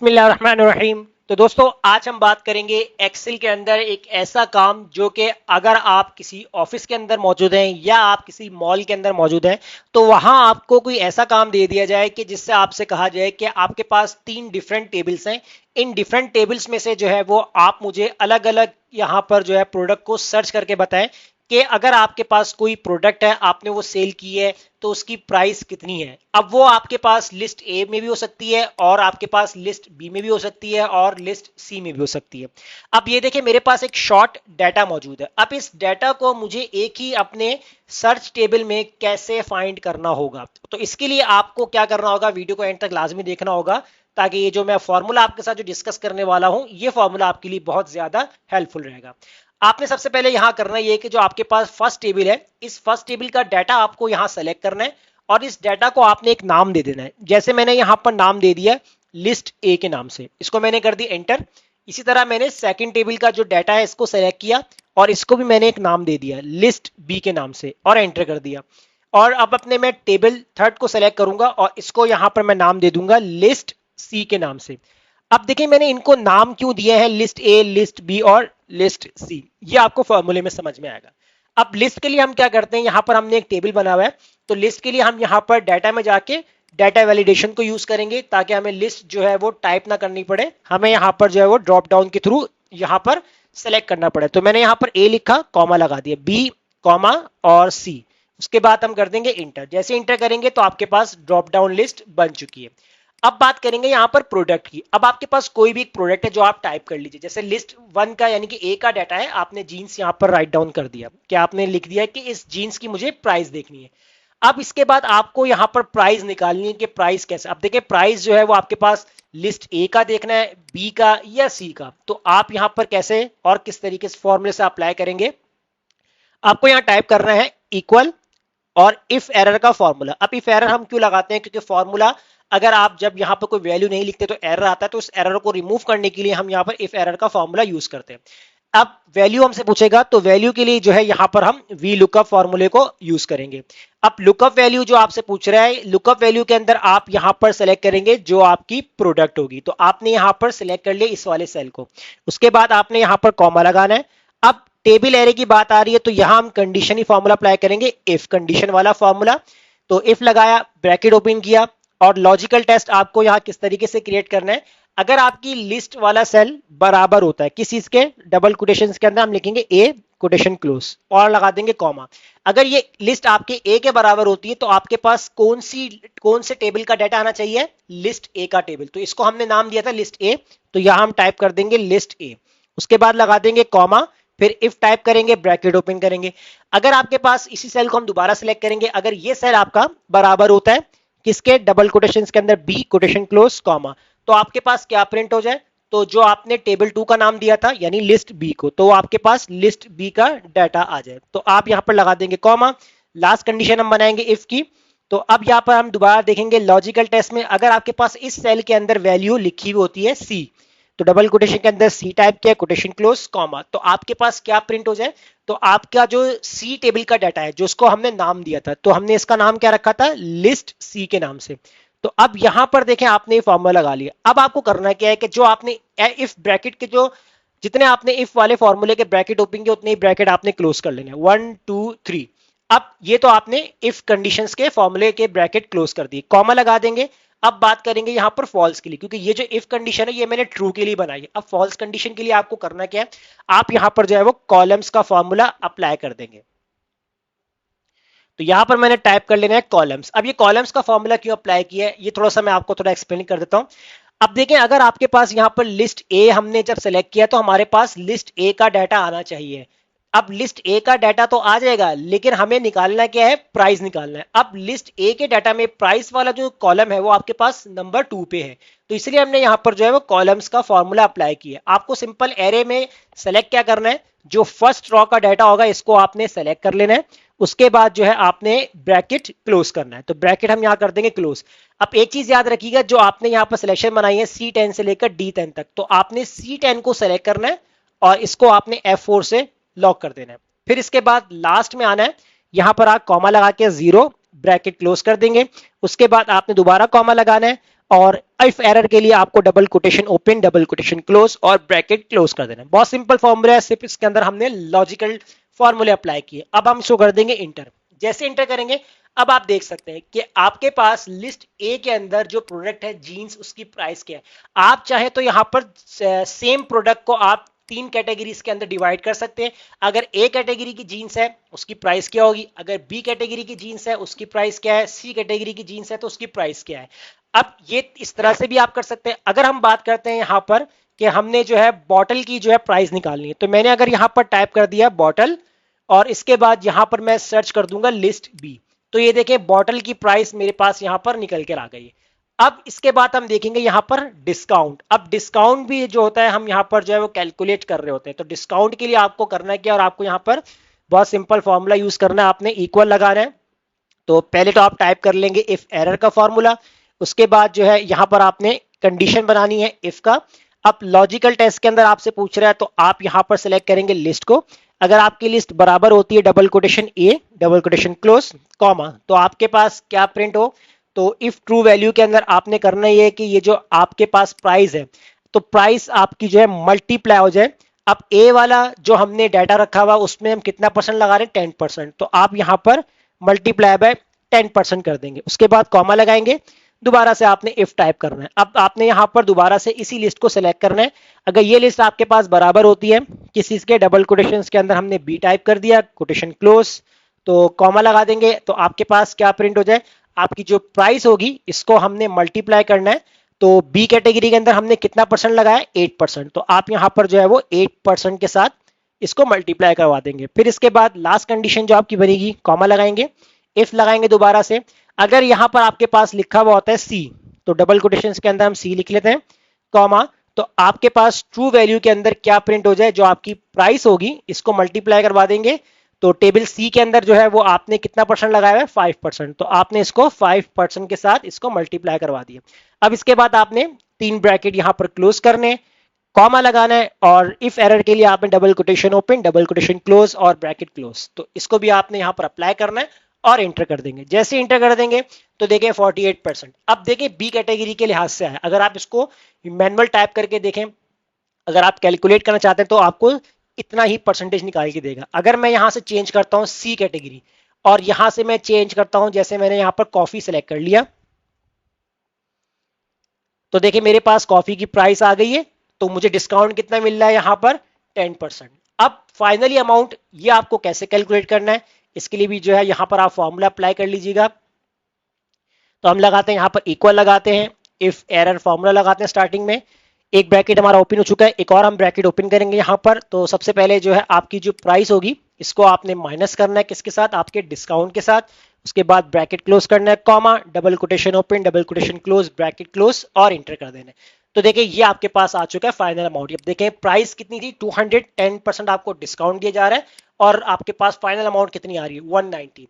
बिस्मिल्लाहिर्रहमानिर्रहीम। तो दोस्तों आज हम बात करेंगे एक्सेल के अंदर एक ऐसा काम जो कि अगर आप किसी ऑफिस के अंदर मौजूद हैं या आप किसी मॉल के अंदर मौजूद हैं तो वहां आपको कोई ऐसा काम दे दिया जाए कि जिससे आपसे कहा जाए कि आपके पास 3 डिफरेंट टेबल्स हैं। इन डिफरेंट टेबल्स में से जो है वो आप मुझे अलग अलग यहाँ पर जो है प्रोडक्ट को सर्च करके बताएं कि अगर आपके पास कोई प्रोडक्ट है, आपने वो सेल की है, तो उसकी प्राइस कितनी है। अब वो आपके पास लिस्ट ए में भी हो सकती है और आपके पास लिस्ट बी में भी हो सकती है और लिस्ट सी में भी हो सकती है। अब ये देखिए मेरे पास एक शॉर्ट डाटा मौजूद है। अब इस डाटा को मुझे एक ही अपने सर्च टेबल में कैसे फाइंड करना होगा, तो इसके लिए आपको क्या करना होगा, वीडियो को एंड तक लाजमी देखना होगा ताकि ये जो मैं फॉर्मूला आपके साथ जो डिस्कस करने वाला हूं ये फॉर्मूला आपके लिए बहुत ज्यादा हेल्पफुल रहेगा। आपने सबसे पहले यहां करना ये कि जो आपके पास फर्स्ट टेबल है, इस फर्स्ट टेबल का डाटा आपको यहां सेलेक्ट करना है और इस डाटा को आपने एक नाम दे देना है। जैसे मैंने यहां पर नाम दे दिया लिस्ट ए के नाम से, इसको मैंने कर दी एंटर। इसी तरह मैंने सेकंड टेबल का जो डाटा है इसको सेलेक्ट किया और इसको भी मैंने एक नाम दे दिया लिस्ट बी के नाम से और एंटर कर दिया। और अब अपने मैं टेबल थर्ड को सेलेक्ट करूंगा और इसको यहां पर मैं नाम दे दूंगा लिस्ट सी के नाम से। अब देखिए मैंने इनको नाम क्यों दिए हैं लिस्ट ए, लिस्ट बी और लिस्ट सी, ये आपको फॉर्मूले में समझ में आएगा। अब लिस्ट के लिए हम क्या करते हैं, यहां पर हमने एक टेबल बना हुआ है, तो लिस्ट के लिए हम यहां पर डाटा में जाके डाटा वैलिडेशन को यूज करेंगे ताकि हमें लिस्ट जो है वो टाइप ना करनी पड़े, हमें यहां पर जो है वो ड्रॉप डाउन के थ्रू यहां पर सेलेक्ट करना पड़े। तो मैंने यहां पर ए लिखा, कॉमा लगा दिया, बी कॉमा और सी, उसके बाद हम कर देंगे इंटर। जैसे इंटर करेंगे तो आपके पास ड्रॉप डाउन लिस्ट बन चुकी है। अब बात करेंगे यहां पर प्रोडक्ट की। अब आपके पास कोई भी एक प्रोडक्ट है जो आप टाइप कर लीजिए, जैसे लिस्ट वन का यानी कि ए का डाटा है, आपने जीन्स यहां पर राइट डाउन कर दिया कि आपने लिख दिया कि इस जीन्स की मुझे प्राइस देखनी है। अब इसके बाद आपको यहां पर प्राइस निकालनी है कि प्राइस कैसे। अब देखिए प्राइस जो है वो आपके पास लिस्ट ए का देखना है, बी का या सी का, तो आप यहां पर कैसे और किस तरीके से फॉर्मूले से अप्लाई करेंगे, आपको यहां टाइप करना है इक्वल और इफ एरर का फॉर्मूला। अब इफ एरर हम क्यों लगाते हैं, क्योंकि फॉर्मूला अगर आप जब यहां पर कोई वैल्यू नहीं लिखते तो एरर आता है, तो उस एरर को रिमूव करने के लिए हम यहां पर इफ एरर का फॉर्मूला यूज करते हैं। अब वैल्यू हमसे पूछेगा तो वैल्यू के लिए जो है यहां पर हम वी लुकअप फॉर्मूले को यूज करेंगे। अब लुकअप वैल्यू जो आपसे पूछ रहा है, लुकअप वैल्यू के अंदर आप यहां पर सेलेक्ट करेंगे जो आपकी प्रोडक्ट होगी, तो आपने यहां पर सिलेक्ट कर लिया इस वाले सेल को। उसके बाद आपने यहां पर कॉमा लगाना है। अब टेबल एरे की बात आ रही है तो यहां हम कंडीशन ही फॉर्मूला अप्लाई करेंगे, इफ कंडीशन वाला फॉर्मूला। तो इफ लगाया, ब्रैकेट ओपन किया और लॉजिकल टेस्ट आपको यहां किस तरीके से क्रिएट करना है, अगर आपकी लिस्ट वाला सेल बराबर होता है किसी के, डबल कोटेशंस के अंदर हम लिखेंगे ए कोटेशन क्लोज और लगा देंगे कॉमा। अगर ये लिस्ट आपके ए के बराबर होती है तो आपके पास कौन से टेबल का डाटा आना चाहिए, लिस्ट ए का टेबल, तो इसको हमने नाम दिया था लिस्ट ए, तो यहां हम टाइप कर देंगे लिस्ट ए। उसके बाद लगा देंगे कॉमा, फिर इफ टाइप करेंगे, ब्रैकेट ओपन करेंगे। अगर आपके पास इसी सेल को हम दोबारा सिलेक्ट करेंगे, अगर ये सेल आपका बराबर होता है किसके, डबल कोटेशंस के अंदर बी कोटेशन क्लोज कॉमा, तो आपके पास क्या प्रिंट हो जाए, तो जो आपने टेबल 2 का नाम दिया था यानी लिस्ट बी को, तो आपके पास लिस्ट बी का डाटा आ जाए। तो आप यहां पर लगा देंगे कॉमा, लास्ट कंडीशन हम बनाएंगे इफ की। तो अब यहां पर हम दोबारा देखेंगे लॉजिकल टेस्ट में, अगर आपके पास इस सेल के अंदर वैल्यू लिखी हुई होती है सी, तो डबल कोटेशन के अंदर सी टाइप किया, कोटेशन क्लोज कॉमा, तो आपके पास क्या प्रिंट हो जाए, तो आपका जो सी टेबल का डाटा है जो उसको हमने नाम दिया था, तो हमने इसका नाम क्या रखा था, लिस्ट सी के नाम से। तो अब यहां पर देखें आपने ये फॉर्मूला लगा लिया। अब आपको करना क्या है कि जो आपने इफ ब्रैकेट के जो जितने आपने इफ वाले फॉर्मूले के ब्रैकेट ओपन किए उतने ही ब्रैकेट आपने क्लोज कर लेने, 1 2 3। अब ये तो आपने इफ कंडीशंस के फॉर्मूले के ब्रैकेट क्लोज कर दिए, कॉमा लगा देंगे। अब बात करेंगे यहां पर फॉल्स के लिए, क्योंकि ये जो इफ कंडीशन है ये मैंने ट्रू के लिए बनाई है। अब फॉल्स कंडीशन के लिए आपको करना क्या है, आप यहां पर जो है वो कॉलम्स का फॉर्मूला अप्लाई कर देंगे। तो यहां पर मैंने टाइप कर लेना है कॉलम्स। अब ये कॉलम्स का फॉर्मूला क्यों अप्लाई किया है ये थोड़ा सा मैं आपको थोड़ा एक्सप्लेन कर देता हूं। अब देखें अगर आपके पास यहां पर लिस्ट ए हमने जब सेलेक्ट किया तो हमारे पास लिस्ट ए का डाटा आना चाहिए। अब लिस्ट ए का डाटा तो आ जाएगा लेकिन हमें निकालना क्या है, प्राइस निकालना है। अब लिस्ट ए के डाटा में प्राइस वाला जो कॉलम है वो आपके पास नंबर 2 पे है, तो इसलिए हमने यहां पर जो है वो कॉलम्स का फॉर्मूला अप्लाई किया। आपको सिंपल एरे में सेलेक्ट क्या करना है, जो फर्स्ट रॉ का डाटा होगा इसको आपने सेलेक्ट कर लेना है। उसके बाद जो है आपने ब्रैकेट क्लोज करना है, तो ब्रैकेट हम यहां कर देंगे क्लोज। अब एक चीज याद रखिएगा, जो आपने यहां पर सिलेक्शन बनाई है C10 से लेकर D10 तक, तो आपने C10 को सेलेक्ट करना है और इसको आपने F4 से लॉक कर देना है। फिर इसके बाद लास्ट में आना है, यहां पर आप कॉमा लगा के 0 ब्रैकेट क्लोज कर देंगे। उसके बाद आपने दोबारा कॉमा लगाना है और इफ एरर के लिए आपको double quotation open, double quotation close और ब्रैकेट क्लोज कर देना है। बहुत सिंपल फॉर्मूला है, सिर्फ इसके अंदर हमने लॉजिकल फॉर्मूले अप्लाई किए। अब हम इसको कर देंगे इंटर। जैसे इंटर करेंगे अब आप देख सकते हैं कि आपके पास लिस्ट ए के अंदर जो प्रोडक्ट है जीन्स, उसकी प्राइस क्या है। आप चाहे तो यहां पर सेम प्रोडक्ट को आप तीन कैटेगरीज के अंदर डिवाइड कर सकते हैं। अगर ए कैटेगरी की जीन्स है उसकी प्राइस क्या होगी, अगर बी कैटेगरी की जीन्स है उसकी प्राइस क्या है, सी कैटेगरी की जीन्स है तो उसकी प्राइस क्या है। अब ये इस तरह से भी आप कर सकते हैं। अगर हम बात करते हैं यहां पर कि हमने जो है बॉटल की जो है प्राइस निकालनी है, तो मैंने अगर यहां पर टाइप कर दिया बॉटल और इसके बाद यहां पर मैं सर्च कर दूंगा लिस्ट बी, तो ये देखें बॉटल की प्राइस मेरे पास यहां पर निकल कर आ गई है। अब इसके बाद हम देखेंगे यहां पर डिस्काउंट। अब डिस्काउंट भी जो होता है हम यहां पर जो है वो कैलकुलेट कर रहे होते हैं। तो डिस्काउंट के लिए आपको करना है क्या, और आपको यहां पर बहुत सिंपल फॉर्मूला यूज करना है, आपने इक्वल लगाना है। तो पहले तो आप टाइप कर लेंगे इफ एरर का फॉर्मूला, उसके बाद जो है यहां पर आपने कंडीशन बनानी है इफ का। अब लॉजिकल टेस्ट के अंदर आपसे पूछ रहा है तो आप यहां पर सिलेक्ट करेंगे लिस्ट को। अगर आपकी लिस्ट बराबर होती है double quotation A double quotation close comma, तो आपके पास क्या प्रिंट हो, तो इफ ट्रू वैल्यू के अंदर आपने करना ये है कि ये जो आपके पास प्राइस है तो प्राइस आपकी जो है मल्टीप्लाई हो जाए। अब ए वाला जो हमने डाटा रखा हुआ उसमें हम कितना परसेंट लगा रहे हैं 10%, तो आप यहां पर मल्टीप्लाई बाय 10% कर देंगे। उसके बाद कॉमा लगाएंगे, दोबारा से आपने इफ टाइप करना है। अब आपने यहां पर दोबारा से इसी लिस्ट को सिलेक्ट करना है। अगर ये लिस्ट आपके पास बराबर होती है किसी के डबल कोटेशन के अंदर हमने बी टाइप कर दिया कोटेशन क्लोज, तो कॉमा लगा देंगे, तो आपके पास क्या प्रिंट हो जाए, आपकी जो प्राइस होगी इसको हमने मल्टीप्लाई करना है। तो बी कैटेगरी के अंदर हमने कितना परसेंट लगाया 8%, तो आप यहां पर जो है वो 8% के साथ इसको मल्टीप्लाई करवा देंगे। फिर इसके बाद लास्ट कंडीशन जो आपकी बनेगी कॉमा लगाएंगे, इफ लगाएंगे दोबारा से। अगर यहां पर आपके पास लिखा हुआ होता है सी, तो डबल कोटेशन के अंदर हम सी लिख लेते हैं कॉमा, तो आपके पास ट्रू वैल्यू के अंदर क्या प्रिंट हो जाए, जो आपकी प्राइस होगी इसको मल्टीप्लाई करवा देंगे। तो टेबल सी के अंदर जो है वो आपने कितना परसेंट लगाया है 5%, तो आपने इसको 5% के साथ इसको मल्टीप्लाई करवा दिया। अब इसके बाद आपने तीन ब्रैकेट यहां पर क्लोज करने, कॉमा लगाना है, और इफ एरर के लिए आपने double quotation open double quotation close और ब्रैकेट क्लोज, तो इसको भी आपने यहां पर अप्लाई करना है और इंटर कर देंगे। जैसे इंटर कर देंगे तो देखिए 48%। अब देखिए बी कैटेगरी के लिहाज से है, अगर आप इसको मैनुअल टाइप करके देखें, अगर आप कैलकुलेट करना चाहते हैं तो आपको इतना ही परसेंटेज निकाल के देगा। अगर मैं यहां से चेंज करता हूं सी कैटेगरी और यहां से मैं चेंज करता हूं, जैसे मैंने यहां पर कॉफी सेलेक्ट कर लिया, तो देखिए मेरे पास कॉफी की प्राइस आ गई है, तो मुझे डिस्काउंट कितना मिल रहा है यहां पर 10%। अब फाइनली अमाउंट ये आपको कैसे कैलकुलेट करना है, इसके लिए भी जो है यहां पर आप फॉर्मूला अप्लाई कर लीजिएगा। तो हम लगाते हैं यहां पर इक्वल लगाते हैं, इफ एरर फॉर्मूला लगाते हैं स्टार्टिंग में। एक ब्रैकेट हमारा ओपन हो चुका है, एक और हम ब्रैकेट ओपन करेंगे यहां पर। तो सबसे पहले जो है आपकी जो प्राइस होगी इसको आपने माइनस करना है किसके साथ, आपके डिस्काउंट के साथ। उसके बाद ब्रैकेट क्लोज करना है comma, double quotation open double quotation close bracket close और इंटर कर देना है। तो देखिए ये आपके पास आ चुका है फाइनल अमाउंट। अब देखें प्राइस कितनी थी 210% आपको डिस्काउंट दिया जा रहा है, और आपके पास फाइनल अमाउंट कितनी आ रही है 190।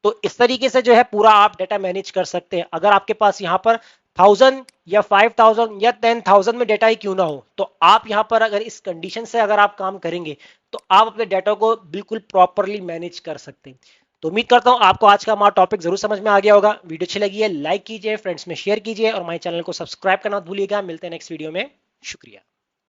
तो इस तरीके से जो है पूरा आप डाटा मैनेज कर सकते हैं। अगर आपके पास यहाँ पर 1000 या 5000 या 10,000 में डाटा ही क्यों ना हो, तो आप यहाँ पर अगर इस कंडीशन से अगर आप काम करेंगे तो आप अपने डाटा को बिल्कुल प्रॉपरली मैनेज कर सकते हैं। तो उम्मीद करता हूं आपको आज का हमारा टॉपिक जरूर समझ में आ गया होगा। वीडियो अच्छी लगी है लाइक कीजिए, फ्रेंड्स में शेयर कीजिए और हमारे चैनल को सब्सक्राइब करना मत भूलिएगा। मिलते हैं नेक्स्ट वीडियो में, शुक्रिया।